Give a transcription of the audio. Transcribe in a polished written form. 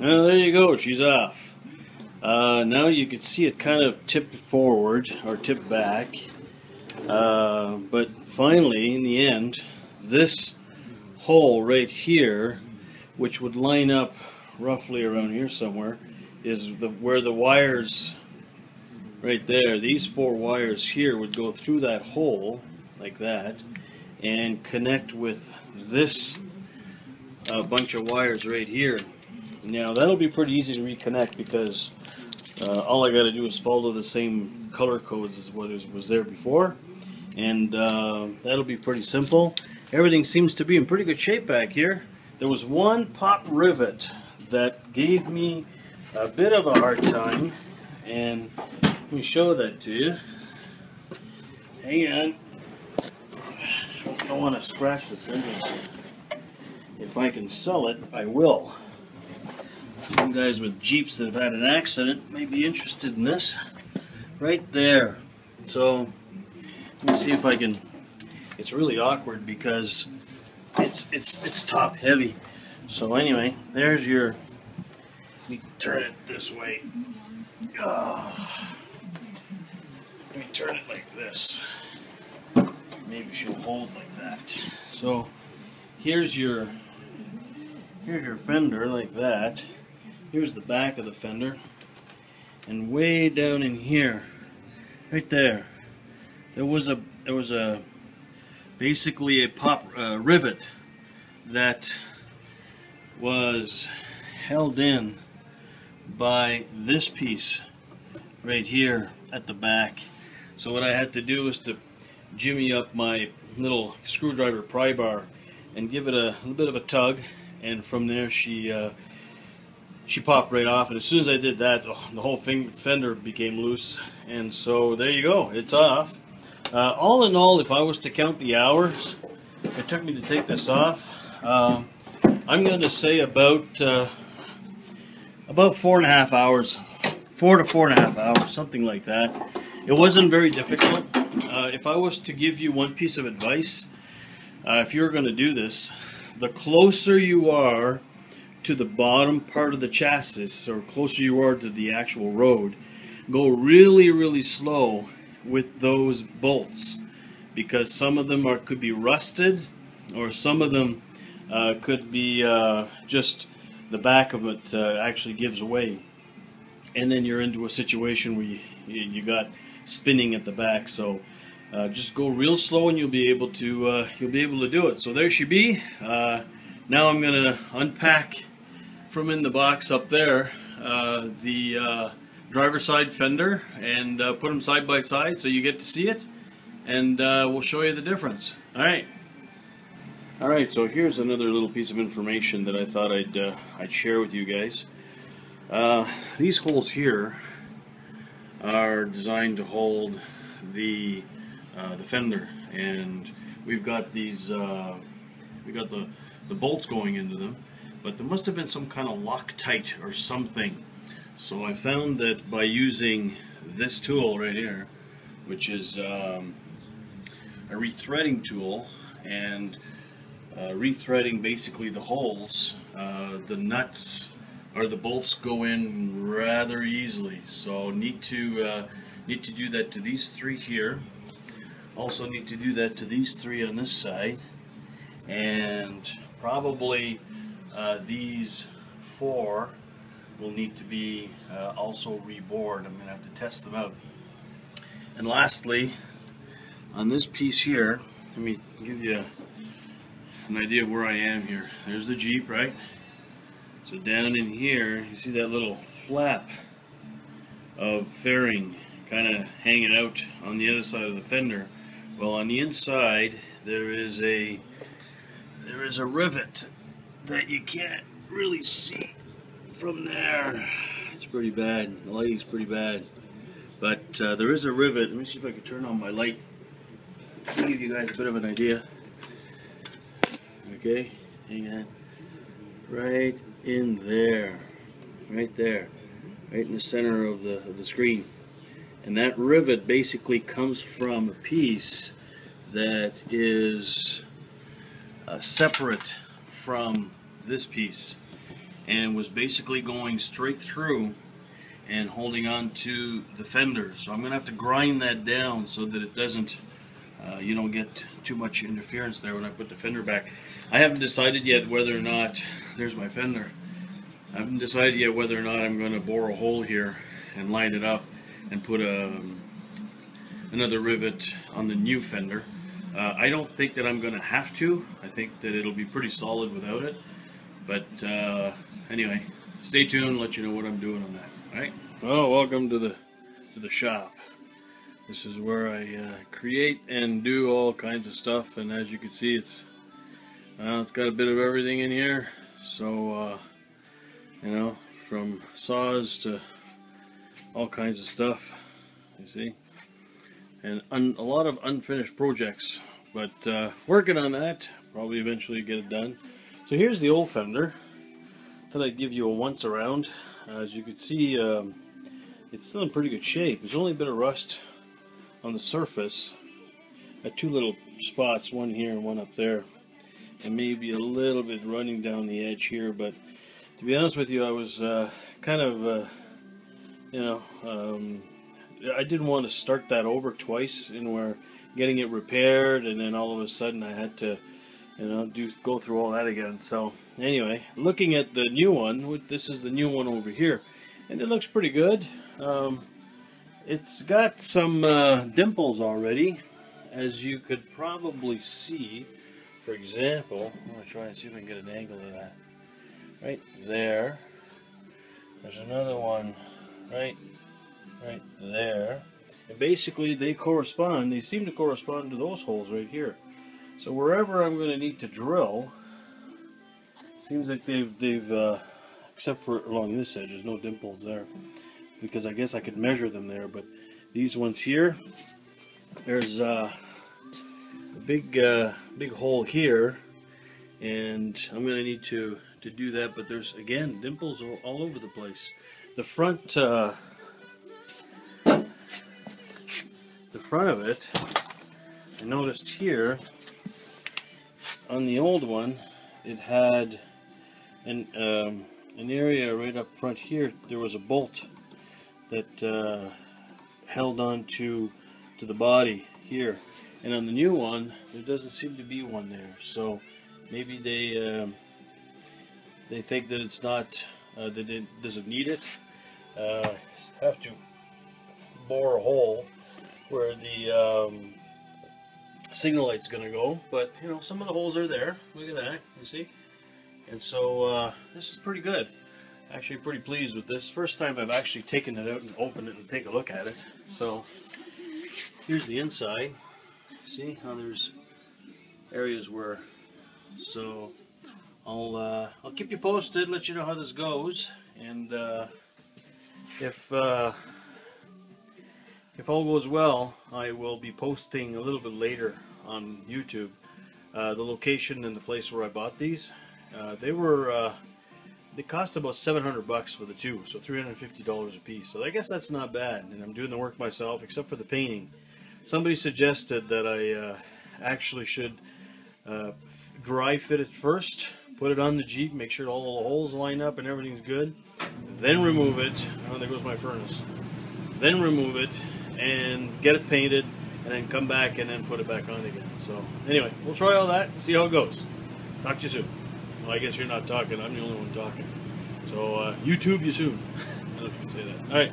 Well, there you go. She's off. Now you can see it kind of tipped forward or tipped back. But finally, in the end, this hole right here, which would line up roughly around here somewhere, is where the wires right there, these 4 wires here would go through that hole like that and connect with this bunch of wires right here. Now that'll be pretty easy to reconnect because all I got to do is follow the same color codes as what was there before, and that'll be pretty simple. Everything seems to be in pretty good shape back here. There was one pop rivet that gave me a bit of a hard time, and let me show that to you. Hang on. I don't want to scratch this thing. If I can sell it, I will. Some guys with Jeeps that have had an accident may be interested in this. Right there. So let me see if I can. It's really awkward because it's top heavy. So anyway, there's your. Let me turn it this way. Let me turn it like this. Maybe she'll hold like that. So here's your Fender like that. Here's the back of the Fender, and way down in here, right there, there was a basically a pop rivet that was held in by this piece right here at the back. So what I had to do was to jimmy up my little screwdriver pry bar and give it a little bit of a tug, and from there she popped right off, and as soon as I did that, the whole fender became loose, and so there you go, it's off. All in all, if I was to count the hours it took me to take this off, I'm going to say about 4.5 hours, 4 to 4.5 hours, something like that. It wasn't very difficult. If I was to give you one piece of advice, if you're going to do this, the closer you are to the bottom part of the chassis, or closer you are to the actual road, go really slow with those bolts, because some of them could be rusted, or some of them could be just the back of it actually gives away, and then you're into a situation where you got spinning at the back. So just go real slow and you'll be able to do it. So there she be. Now I'm gonna unpack from in the box up there the driver's side Fender and put them side by side so you get to see it, and we'll show you the difference. Alright, so here's another little piece of information that I thought I'd share with you guys. These holes here are designed to hold the Fender, and we've got these we got the bolts going into them, but there must have been some kind of Loctite or something. So I found that by using this tool right here, which is a rethreading tool, and rethreading basically the holes, the nuts or the bolts go in rather easily. So need to do that to these 3 here. Also need to do that to these 3 on this side, and probably these 4 will need to be also rebored. I'm going to have to test them out. And lastly, on this piece here, let me give you an idea of where I am here. There's the Jeep, right? So down in here, you see that little flap of fairing kind of hanging out on the other side of the fender. Well, on the inside there is a rivet that you can't really see from there. It's pretty bad. The lighting's pretty bad, but there is a rivet. Let me see if I can turn on my light to give you guys a bit of an idea. Okay, hang on. Right in there, right there, right in the center of the screen. And that rivet basically comes from a piece that is separate from this piece. and was basically going straight through and holding on to the fender. So I'm going to have to grind that down so that it doesn't, you don't get too much interference there when I put the fender back. I haven't decided yet whether or not, there's my fender, I haven't decided yet whether or not I'm going to bore a hole here and line it up and put another rivet on the new fender. I don't think that I'm going to have to. I think that it'll be pretty solid without it. But anyway, stay tuned, let you know what I'm doing on that. Alright? Well, welcome to the shop. This is where I create and do all kinds of stuff, and as you can see, it's got a bit of everything in here. So you know, from saws to all kinds of stuff, you see, and a lot of unfinished projects, but working on that, probably eventually get it done. So here's the old fender. Thought I'd give you a once around. As you can see, it's still in pretty good shape. There's only a bit of rust on the surface at two little spots, one here and one up there, and maybe a little bit running down the edge here. But to be honest with you, I was kind of you know, I didn't want to start that over twice, and we're getting it repaired, and then all of a sudden I had to, you know, go through all that again. So anyway, looking at the new one, this is the new one over here, and it looks pretty good. It's got some dimples already, as you could probably see. For example, I'm going to try and see if I can get an angle of that. Right there. There's another one right there. And basically they correspond, they seem to correspond to those holes right here. So wherever I'm going to need to drill, seems like they've except for along this edge, there's no dimples there, because I guess I could measure them there. But these ones here, there's a big hole here, and I'm going to need to do that. But there's, again, dimples all over the place. The front of it, I noticed here on the old one, it had an area right up front here. There was a bolt that held on to the body here, and on the new one there doesn't seem to be one there. So maybe they think that it's not, that it doesn't need it. Have to bore a hole where the signal light's going to go, but you know, some of the holes are there. Look at that, you see? And so this is pretty good. Actually pretty pleased with this. First time I've actually taken it out and opened it and take a look at it. So here's the inside. See how there's areas where, so I'll keep you posted, let you know how this goes, and if all goes well, I will be posting a little bit later on YouTube the location and the place where I bought these. They cost about $700 for the two, so $350 a piece. So I guess that's not bad, and I'm doing the work myself except for the painting. Somebody suggested that I actually should dry fit it first, put it on the Jeep, make sure all the holes line up and everything's good, then remove it. Oh, there goes my furnace. Then remove it and get it painted, and then come back and then put it back on again. So anyway, we'll try all that and see how it goes. Talk to you soon. Well, I guess you're not talking, I'm the only one talking. So YouTube you soon. I don't know if you can say that. Alright.